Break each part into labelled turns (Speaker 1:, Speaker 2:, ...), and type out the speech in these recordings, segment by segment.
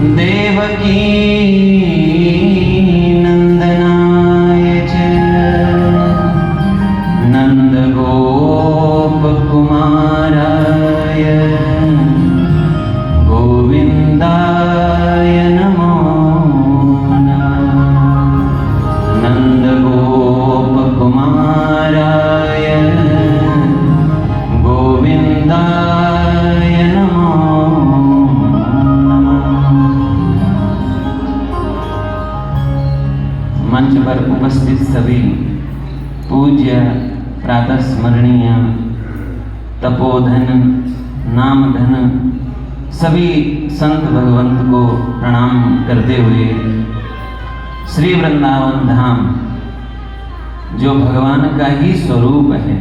Speaker 1: देवकी नंदनाय च नंदगोपकुमाराय गोविंदाय नमो नमः। नंदगोपकुमाराय गोविंदाय नमो नमः। मंच पर उपस्थित सभी पूज्य प्रातः स्मरणीय तपोधन नामधन सभी संत भगवंत को प्रणाम करते हुए श्री वृंदावन धाम जो भगवान का ही स्वरूप है,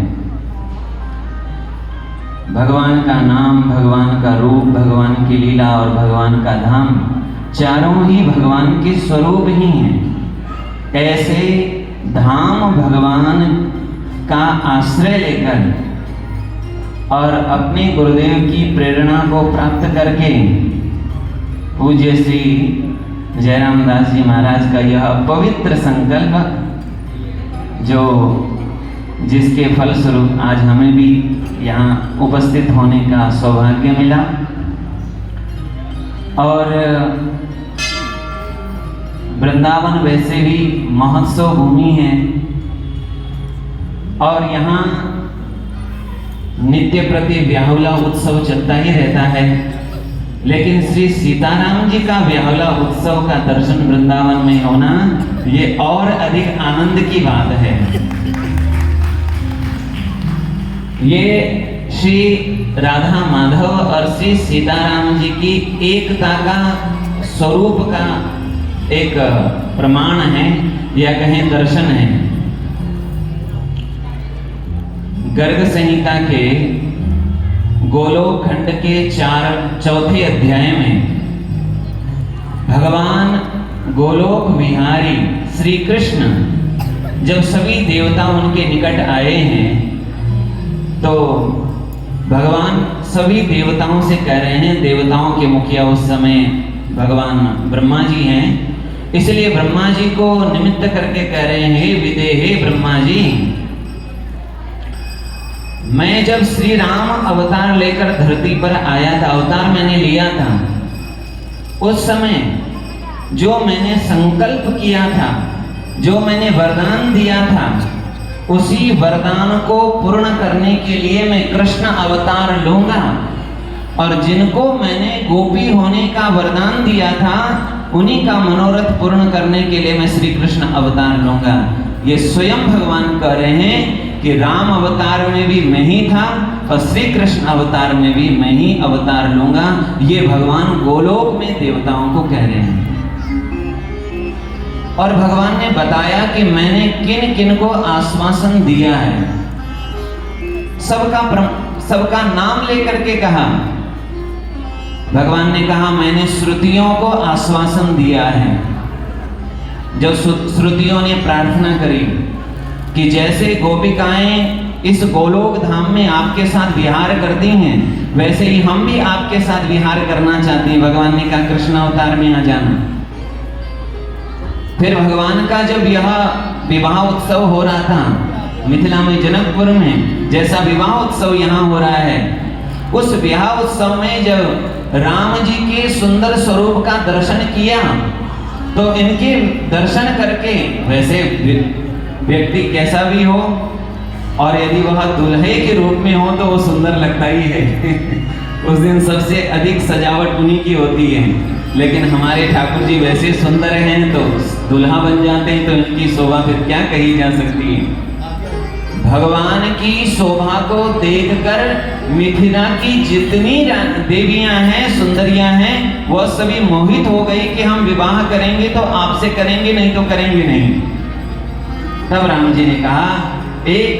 Speaker 1: भगवान का नाम, भगवान का रूप, भगवान की लीला और भगवान का धाम चारों ही भगवान के स्वरूप ही हैं। ऐसे धाम भगवान का आश्रय लेकर और अपने गुरुदेव की प्रेरणा को प्राप्त करके पूज्य श्री जयराम दास जी महाराज का यह पवित्र संकल्प जो जिसके फलस्वरूप आज हमें भी यहाँ उपस्थित होने का सौभाग्य मिला और वृंदावन वैसे भी महोत्सव भूमि है और यहाँ नित्य प्रति व्याहुला उत्सव चलता ही रहता है, लेकिन श्री सीताराम जी का व्याहुला उत्सव का दर्शन वृंदावन में होना ये और अधिक आनंद की बात है। ये श्री राधा माधव और श्री सीताराम जी की एकता का स्वरूप का एक प्रमाण है या कहें दर्शन है। गर्ग संहिता के गोलोक खंड के चौथे अध्याय में भगवान गोलोक विहारी श्री कृष्ण जब सभी देवता उनके निकट आए हैं तो भगवान सभी देवताओं से कह रहे हैं, देवताओं के मुखिया उस समय भगवान ब्रह्मा जी हैं, इसलिए ब्रह्मा जी को निमित्त करके कह रहे हैं, हे विदेहे ब्रह्मा जी, मैं जब श्री राम अवतार लेकर धरती पर आया था, अवतार मैंने लिया था, उस समय जो मैंने संकल्प किया था, जो मैंने वरदान दिया था, उसी वरदान को पूर्ण करने के लिए मैं कृष्ण अवतार लूंगा और जिनको मैंने गोपी होने का वरदान दिया था उन्हीं का मनोरथ पूर्ण करने के लिए मैं श्री कृष्ण अवतार लूंगा। ये स्वयं भगवान कह रहे हैं कि राम अवतार में भी मैं ही था और श्री कृष्ण अवतार में भी मैं ही अवतार लूंगा। ये भगवान गोलोक में देवताओं को कह रहे हैं और भगवान ने बताया कि मैंने किन किन को आश्वासन दिया है। सबका नाम लेकर के कहा। भगवान ने कहा मैंने श्रुतियों को आश्वासन दिया है। जब श्रुतियों ने प्रार्थना करी कि जैसे गोपिकाएं इस गोलोक धाम में आपके साथ विहार करती हैं वैसे ही हम भी आपके साथ विहार करना चाहते हैं, भगवान ने कहा कृष्ण अवतार में आ जाना। फिर भगवान का जब यह विवाह उत्सव हो रहा था मिथिला में जनकपुर में, जैसा विवाह उत्सव यहाँ हो रहा है, उस विवाह उत्सव में जब राम जी के सुंदर स्वरूप का दर्शन किया तो इनके दर्शन करके वैसे व्यक्ति कैसा भी हो और यदि वह दुल्हे के रूप में हो तो वो सुंदर लगता ही है। उस दिन सबसे अधिक सजावट उन्हीं की होती है, लेकिन हमारे ठाकुर जी वैसे सुंदर हैं तो दुल्हा बन जाते हैं तो इनकी शोभा फिर क्या कही जा सकती है। भगवान की शोभा को देखकर मिथिला की जितनी देवियां हैं, सुंदरियां हैं, वह सभी मोहित हो गई कि हम विवाह करेंगे तो आपसे करेंगे, नहीं तो करेंगे नहीं। तब राम जी ने कहा एक